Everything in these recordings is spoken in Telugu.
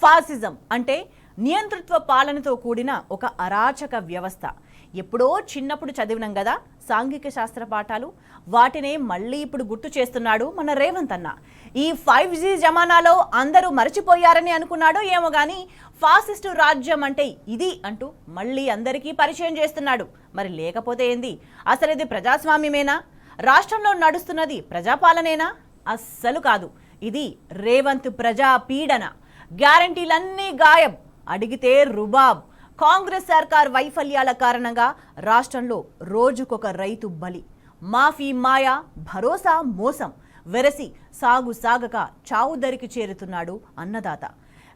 ఫాసిజం అంటే నియంతృత్వ పాలనతో కూడిన ఒక అరాచక వ్యవస్థ. ఎప్పుడో చిన్నప్పుడు చదివినాం కదా సాంఘిక శాస్త్ర పాఠాలు, వాటినే మళ్ళీ ఇప్పుడు గుర్తు చేస్తున్నాడు మన రేవంత్ అన్న. ఈ 5G జమానాలో అందరూ మరచిపోయారని అనుకున్నాడో ఏమో కానీ ఫాసిస్టు రాజ్యం అంటే ఇది అంటూ మళ్ళీ అందరికీ పరిచయం చేస్తున్నాడు. మరి లేకపోతే ఏంది? అసలు ఇది ప్రజాస్వామ్యమేనా? రాష్ట్రంలో నడుస్తున్నది ప్రజాపాలనేనా? అస్సలు కాదు. ఇది రేవంత్ ప్రజా పీడన. గ్యారంటీలన్నీ గాయబ్, అడిగితే రుబాబ్. కాంగ్రెస్ సర్కార్ వైఫల్యాల కారణంగా రాష్ట్రంలో రోజుకొక రైతు బలి. మాఫీ మాయా, భరోసా మోసం. వెరసి సాగు సాగక చావు దరికి చేరుతున్నాడు అన్నదాత.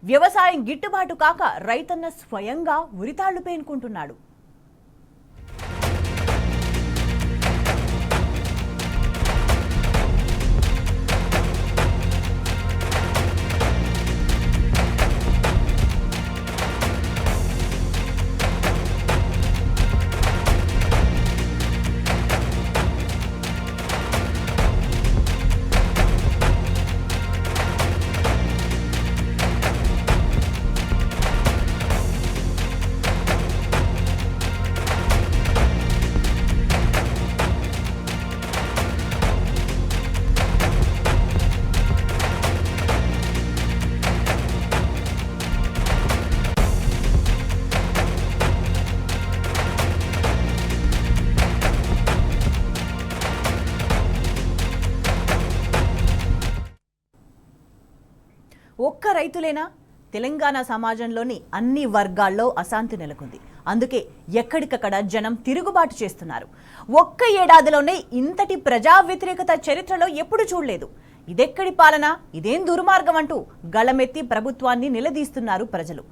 వ్యవసాయం గిట్టుబాటు కాక రైతన్న స్వయంగా ఉరితాళ్లు పేనుకుంటున్నాడు. ఒక్క రైతులేనా? తెలంగాణ సమాజంలోని అన్ని వర్గాల్లో అశాంతి నెలకొంది. అందుకే ఎక్కడికక్కడ జనం తిరుగుబాటు చేస్తున్నారు. ఒక్క ఏడాదిలోనే ఇంతటి ప్రజా వ్యతిరేకత చరిత్రలో ఎప్పుడు చూడలేదు. ఇదెక్కడి పాలన, ఇదేం దుర్మార్గం అంటూ గళమెత్తి ప్రభుత్వాన్ని నిలదీస్తున్నారు ప్రజలు.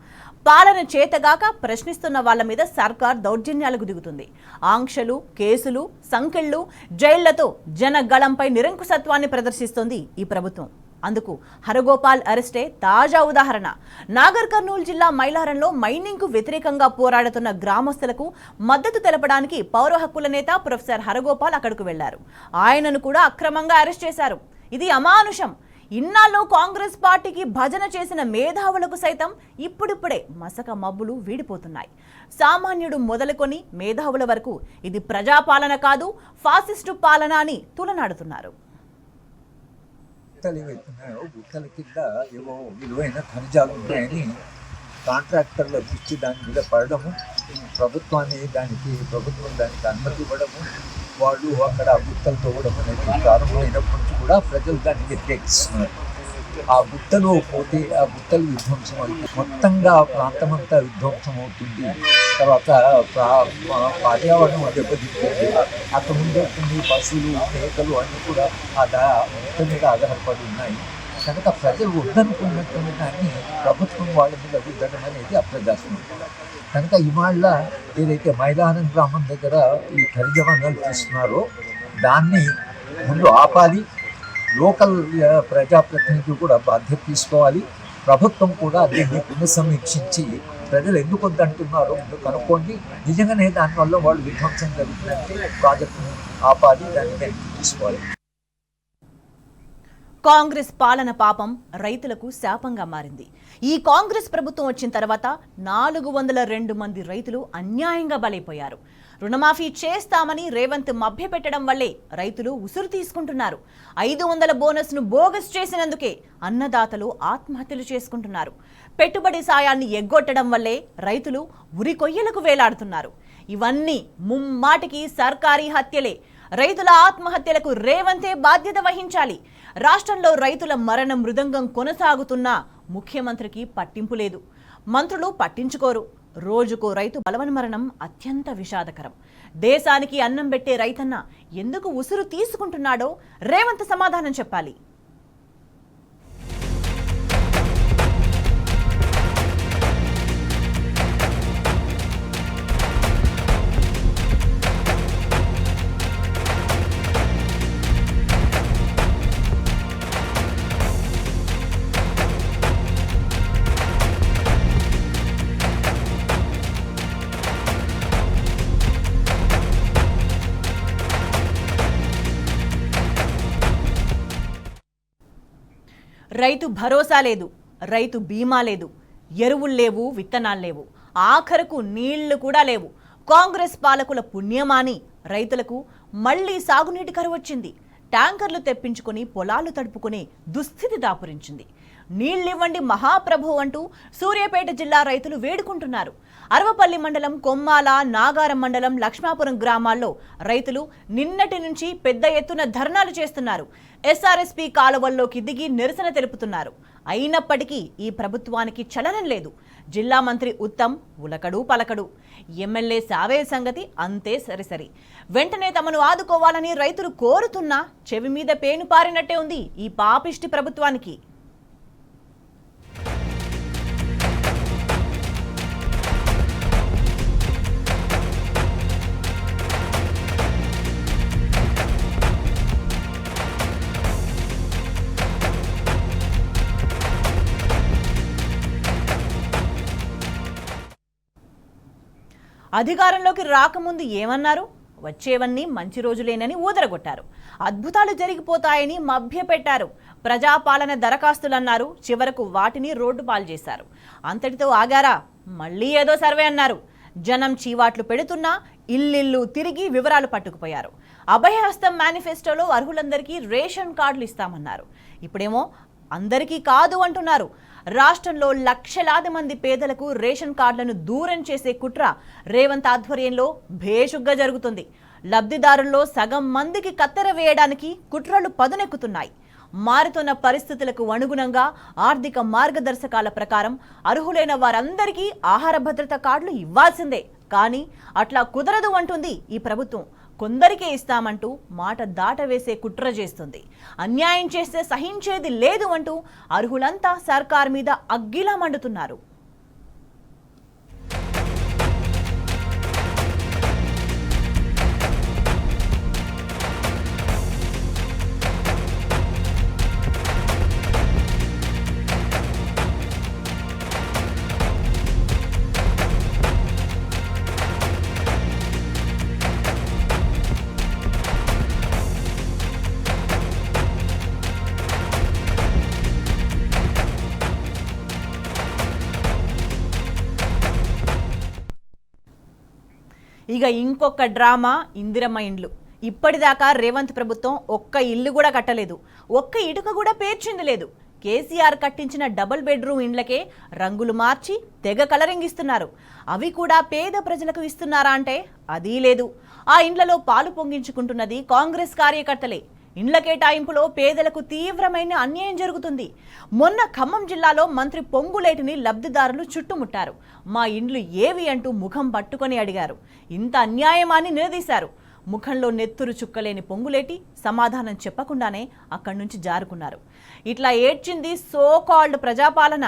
పాలన చేతగాక ప్రశ్నిస్తున్న వాళ్ళ మీద సర్కార్ దౌర్జన్యాలకు దిగుతుంది. ఆంక్షలు, కేసులు, సంకెళ్లు, జైళ్లతో జనగళంపై నిరంకుశత్వాన్ని ప్రదర్శిస్తోంది ఈ ప్రభుత్వం. అందుకు హరగోపాల్ అరెస్టే తాజా ఉదాహరణ. నాగర్ కర్నూలు జిల్లా మైలారంలో మైనింగ్కు వ్యతిరేకంగా పోరాడుతున్న గ్రామస్తులకు మద్దతు తెలపడానికి పౌర హక్కుల నేత ప్రొఫెసర్ హరగోపాల్ అక్కడకు వెళ్లారు. ఆయనను కూడా అక్రమంగా అరెస్ట్ చేశారు. ఇది అమానుషం. ఇన్నాళ్ళు కాంగ్రెస్ పార్టీకి భజన చేసిన మేధావులకు సైతం ఇప్పుడిప్పుడే మసక మబ్బులు వీడిపోతున్నాయి. సామాన్యుడు మొదలుకొని మేధావుల వరకు ఇది ప్రజాపాలన కాదు, ఫాసిస్టు పాలన అని తులనాడుతున్నారు. గుట్టలు ఏవైతున్నాయో గుట్టల కింద ఏవో విలువైన ఖనిజాలు ఉన్నాయని కాంట్రాక్టర్లకు ఇచ్చి దాని మీద పడడము, ప్రభుత్వం దానికి అనుమతి ఇవ్వడము, వాళ్ళు అక్కడ గుట్టలు తవ్వడం అనేది ప్రారంభమైనప్పటి నుంచి కూడా ప్రజలు దాన్ని వ్యతిరేకిస్తున్నారు. ఆ గుట్టలో పోతే ఆ గుట్టలు విధ్వంసం అవుతుంది, మొత్తంగా ఆ ప్రాంతం అంతా విధ్వంసం అవుతుంది. తర్వాత పర్యావరణం దెబ్బతింటుంది. అక్కడ ఉండేటువంటి పశువులు, మేకలు అన్నీ కూడా ఆ గుట్ట మీద ఆధారపడి ఉన్నాయి. కనుక ప్రజలు వద్దనుకున్నటువంటి దాన్ని ప్రభుత్వం వాళ్ళ మీద రుద్దడం అనేది అప్రజాస్వామ్యం. కనుక ఇవాళ ఏదైతే మైలారం గ్రామం దగ్గర ఈ ఖనిజ వనరులు తీస్తున్నారో దాన్ని ముందు ఆపాలి. లోకల్ ప్రజాప్రతినిధులు కూడా బాధ్యత తీసుకోవాలి. ప్రభుత్వం కూడా దీన్ని పునఃసమీక్షించి ప్రజలు ఎందుకు వద్దంటున్నారో కనుక్కోండి. నిజంగానే దానివల్ల వాళ్ళు విధ్వంసం జరుగుతుందంటే ప్రాజెక్టును ఆపాలి, దాన్ని వెనక్కి తీసుకోవాలి. కాంగ్రెస్ పాలన పాపం రైతులకు శాపంగా మారింది. ఈ కాంగ్రెస్ ప్రభుత్వం వచ్చిన తర్వాత 402 మంది రైతులు అన్యాయంగా బలైపోయారు. రుణమాఫీ చేస్తామని రేవంత్ మభ్యపెట్టడం వల్లే రైతులు ఉసురు తీసుకుంటున్నారు. 500 బోనస్ను బోగస్ చేసినందుకే అన్నదాతలు ఆత్మహత్యలు చేసుకుంటున్నారు. పెట్టుబడి సాయాన్ని ఎగ్గొట్టడం వల్లే రైతులు ఉరికొయ్యలకు వేలాడుతున్నారు. ఇవన్నీ ముమ్మాటికి సర్కారీ హత్యలే. రైతుల ఆత్మహత్యలకు రేవంతే బాధ్యత వహించాలి. రాష్ట్రంలో రైతుల మరణ మృదంగం కొనసాగుతున్నా ముఖ్యమంత్రికి పట్టింపు లేదు, మంత్రులు పట్టించుకోరు. రోజుకో రైతు బలవన్మరణం అత్యంత విషాదకరం. దేశానికి అన్నం పెట్టే రైతన్న ఎందుకు ఉసురు తీసుకుంటున్నాడో రేవంత్ సమాధానం చెప్పాలి. రైతు భరోసా లేదు, రైతు బీమా లేదు, ఎరువులు లేవు, విత్తనాలు లేవు, ఆఖరకు నీళ్లు కూడా లేవు. కాంగ్రెస్ పాలకుల పుణ్యమాని రైతులకు మళ్లీ సాగునీటి కరువు వచ్చింది. ట్యాంకర్లు తెప్పించుకొని పొలాలు తడుపుకునే దుస్థితి దాపురించింది. నీళ్ళివ్వండి మహాప్రభు అంటూ సూర్యాపేట జిల్లా రైతులు వేడుకుంటున్నారు. అరవపల్లి మండలం కొమ్మాల, నాగారం మండలం లక్ష్మాపురం గ్రామాల్లో రైతులు నిన్నటి నుంచి పెద్ద ఎత్తున ధర్నాలు చేస్తున్నారు. ఎస్ఆర్ఎస్పీ కాలువల్లోకి దిగి నిరసన తెలుపుతున్నారు. అయినప్పటికీ ఈ ప్రభుత్వానికి చలనం లేదు. జిల్లా మంత్రి ఉత్తమ్ ఉలకడు పలకడు. ఎమ్మెల్యే సావే సంగతి అంతే సరిసరి. వెంటనే తమను ఆదుకోవాలని రైతులు కోరుతున్నా చెవి మీద పేను పారినట్టే ఉంది ఈ పాపిష్టి ప్రభుత్వానికి. అధికారంలోకి రాకముందు ఏమన్నారు? వచ్చేవన్నీ మంచి రోజులేనని ఊదరగొట్టారు. అద్భుతాలు జరిగిపోతాయని మభ్యపెట్టారు. ప్రజాపాలన దరఖాస్తులన్నారు. చివరకు వాటిని రోడ్డు పాలు చేశారు. అంతటితో ఆగారా? మళ్ళీ ఏదో సర్వే అన్నారు. జనం చీవాట్లు పెడుతున్నా ఇల్లిల్లు తిరిగి వివరాలు పట్టుకుపోయారు. అభయహస్తం మేనిఫెస్టోలో అర్హులందరికీ రేషన్ కార్డులు ఇస్తామన్నారు. ఇప్పుడేమో అందరికీ కాదు అంటున్నారు. రాష్ట్రంలో లక్షలాది మంది పేదలకు రేషన్ కార్డులను దూరం చేసే కుట్ర రేవంత్ ఆధ్వర్యంలో భేషుగ్గా జరుగుతుంది. లబ్ధిదారుల్లో సగం మందికి కత్తెర వేయడానికి కుట్రలు పదునెక్కుతున్నాయి. మారుతున్న పరిస్థితులకు అనుగుణంగా ఆర్థిక మార్గదర్శకాల ప్రకారం అర్హులైన వారందరికీ ఆహార భద్రత కార్డులు ఇవ్వాల్సిందే. కానీ అట్లా కుదరదు అంటుంది ఈ ప్రభుత్వం. కొందరికే ఇస్తామంటూ మాట దాటవేసే కుట్ర చేస్తుంది. అన్యాయం చేస్తే సహించేది లేదు అంటూ అర్హులంతా సర్కార్ మీద అగ్గిలా మండుతున్నారు. ఇక ఇంకొక డ్రామా ఇందిరమ్మ ఇండ్లు. ఇప్పటిదాకా రేవంత్ ప్రభుత్వం ఒక్క ఇల్లు కూడా కట్టలేదు. ఒక్క ఇటుక కూడా పేర్చింది లేదు. కేసీఆర్ కట్టించిన డబుల్ బెడ్రూమ్ ఇండ్లకే రంగులు మార్చి తెగ కలరింగ్ ఇస్తున్నారు. అవి కూడా పేద ప్రజలకు ఇస్తున్నారా అంటే అదీ లేదు. ఆ ఇండ్లలో పాలు పొంగించుకుంటున్నది కాంగ్రెస్ కార్యకర్తలే. ఇండ్ల కేటాయింపులో పేదలకు తీవ్రమైన అన్యాయం జరుగుతుంది. మొన్న ఖమ్మం జిల్లాలో మంత్రి పొంగులేటిని లబ్ధిదారులు చుట్టుముట్టారు. మా ఇండ్లు ఏవి అంటూ ముఖం పట్టుకొని అడిగారు. ఇంత అన్యాయమా అని నిలదీశారు. ముఖంలో నెత్తురు చుక్కలేని పొంగులేటి సమాధానం చెప్పకుండానే అక్కడి నుంచి జారుకున్నారు. ఇట్లా ఏడ్చింది సో కాల్డ్ ప్రజాపాలన.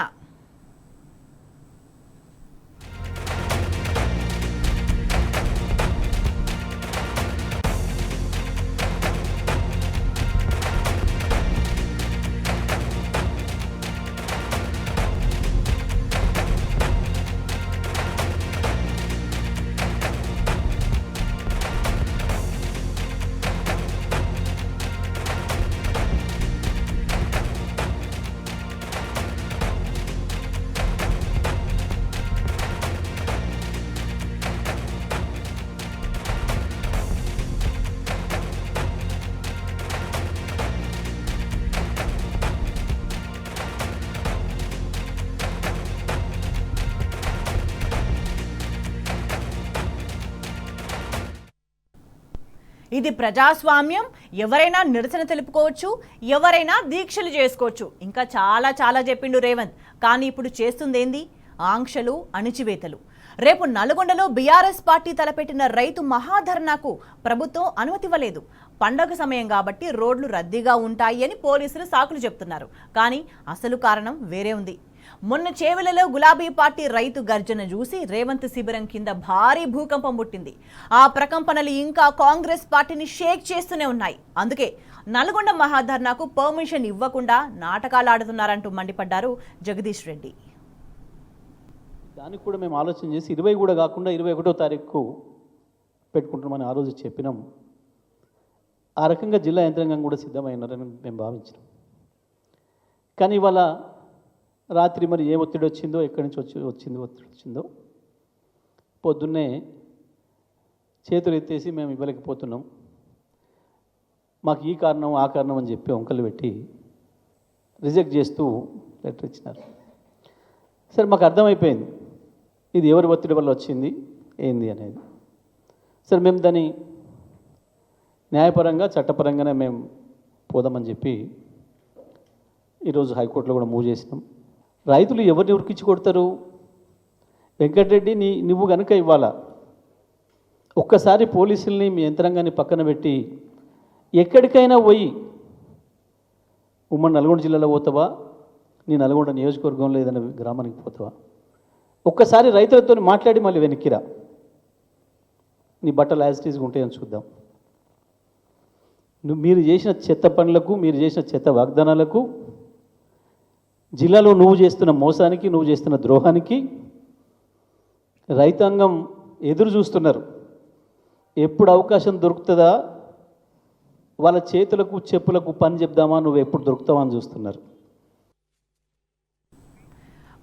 ఇది ప్రజాస్వామ్యం. ఎవరైనా నిరసన తెలుపుకోవచ్చు, ఎవరైనా దీక్షలు చేసుకోవచ్చు. ఇంకా చాలా చాలా చెప్పిండు రేవంత్. కానీ ఇప్పుడు చేస్తుందేంది? ఆంక్షలు, అణిచివేతలు. రేపు నల్గొండలో బీఆర్ఎస్ పార్టీ తలపెట్టిన రైతు మహాధర్నాకు ప్రభుత్వం అనుమతి ఇవ్వలేదు. పండగ సమయం కాబట్టి రోడ్లు రద్దీగా ఉంటాయి అని పోలీసులు సాకులు చెప్తున్నారు. కానీ అసలు కారణం వేరే ఉంది. మొన్న చేవెలలో గులాబీ పార్టీ రైతు గర్జన చూసి రేవంత్ శిబిరం కింద భారీ భూకంపం పుట్టింది. ఆ ప్రకంపనలు ఇంకా కాంగ్రెస్ పార్టీని షేక్ చేస్తూనే ఉన్నాయి. అందుకే నల్గొండ మహాధర్నాకు పర్మిషన్ ఇవ్వకుండా నాటకాలు ఆడుతున్నారంటూ మండిపడ్డారు జగదీష్ రెడ్డి. దానికి కూడా మేము ఆలోచన చేసి 20 కూడా కాకుండా 21వ తారీఖు పెట్టుకుంటున్నామని ఆ రోజు చెప్పినాం. ఆ రకంగా జిల్లా యంత్రాంగం కూడా సిద్ధమైనారని మేము భావించినాం. కానీ ఇవాళ రాత్రి మరి ఏ ఒత్తిడి వచ్చిందో, ఎక్కడి నుంచి ఒత్తిడి వచ్చిందో పొద్దున్నే చేతులు ఎత్తేసి మేము ఇవ్వలేకపోతున్నాం, మాకు ఈ కారణం ఆ కారణం అని చెప్పి వంకలు పెట్టి రిజెక్ట్ చేస్తూ లెటర్ ఇచ్చినారు. సరే, మాకు అర్థమైపోయింది ఇది ఎవరి ఒత్తిడి వల్ల వచ్చింది ఏంది అనేది. సరే, మేము దాన్ని న్యాయపరంగా చట్టపరంగానే మేము పోదామని చెప్పి ఈరోజు హైకోర్టులో కూడా మూవ్ చేసినాం. రైతులు ఎవరిని ఉరికించి కొడతారు? వెంకటరెడ్డి నువ్వు కనుక ఇవ్వాలా, ఒక్కసారి పోలీసుల్ని మీ యంత్రాంగాన్ని పక్కన పెట్టి ఎక్కడికైనా పోయి ఉమ్మడి నల్గొండ జిల్లాలో పోతావా, నీ నల్గొండ నియోజకవర్గంలో ఏదైనా గ్రామానికి పోతావా, ఒక్కసారి రైతులతో మాట్లాడి మళ్ళీ వెనక్కిరా, నీ బట్టలు యాజ్ ఇట్ ఈజ్గా ఉంటాయని చూద్దాం. మీరు చేసిన చెత్త పనులకు, మీరు చేసిన చెత్త వాగ్దానాలకు, జిల్లాలో నువ్వు చేస్తున్న మోసానికి, నువ్వు చేస్తున్న ద్రోహానికి రైతాంగం ఎదురు చూస్తున్నారు. ఎప్పుడు అవకాశం దొరుకుతుందా వాళ్ళ చేతులకు చెప్పులకు పని చెప్దామా, నువ్వు ఎప్పుడు దొరుకుతావా అని చూస్తున్నారు.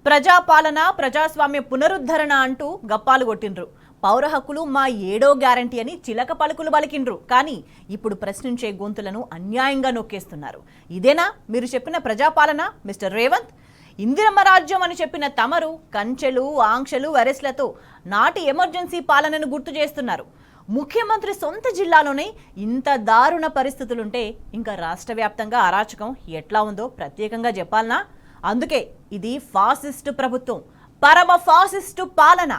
ప్రజాపాలన, ప్రజాస్వామ్య పునరుద్ధరణ అంటూ గప్పాలు కొట్టిండ్రు. పౌర హక్కులు మా 7వ గ్యారంటీ అని చిలక పలుకులు పలికిండ్రు. కానీ ఇప్పుడు ప్రశ్నించే గొంతులను అన్యాయంగా నొక్కేస్తున్నారు. ఇదేనా మీరు చెప్పిన ప్రజాపాలన మిస్టర్ రేవంత్? ఇందిరమ్మ రాజ్యం అని చెప్పిన తమరు కంచెలు, ఆంక్షలు, అరెస్టులతో నాటి ఎమర్జెన్సీ పాలనను గుర్తు చేస్తున్నారు. ముఖ్యమంత్రి సొంత జిల్లాలోనే ఇంత దారుణ పరిస్థితులుంటే ఇంకా రాష్ట్ర వ్యాప్తంగా అరాచకం ఎట్లా ఉందో ప్రత్యేకంగా చెప్పాలనా? అందుకే ఇది ఫాసిస్టు ప్రభుత్వం, పరమ ఫాసిస్టు పాలన.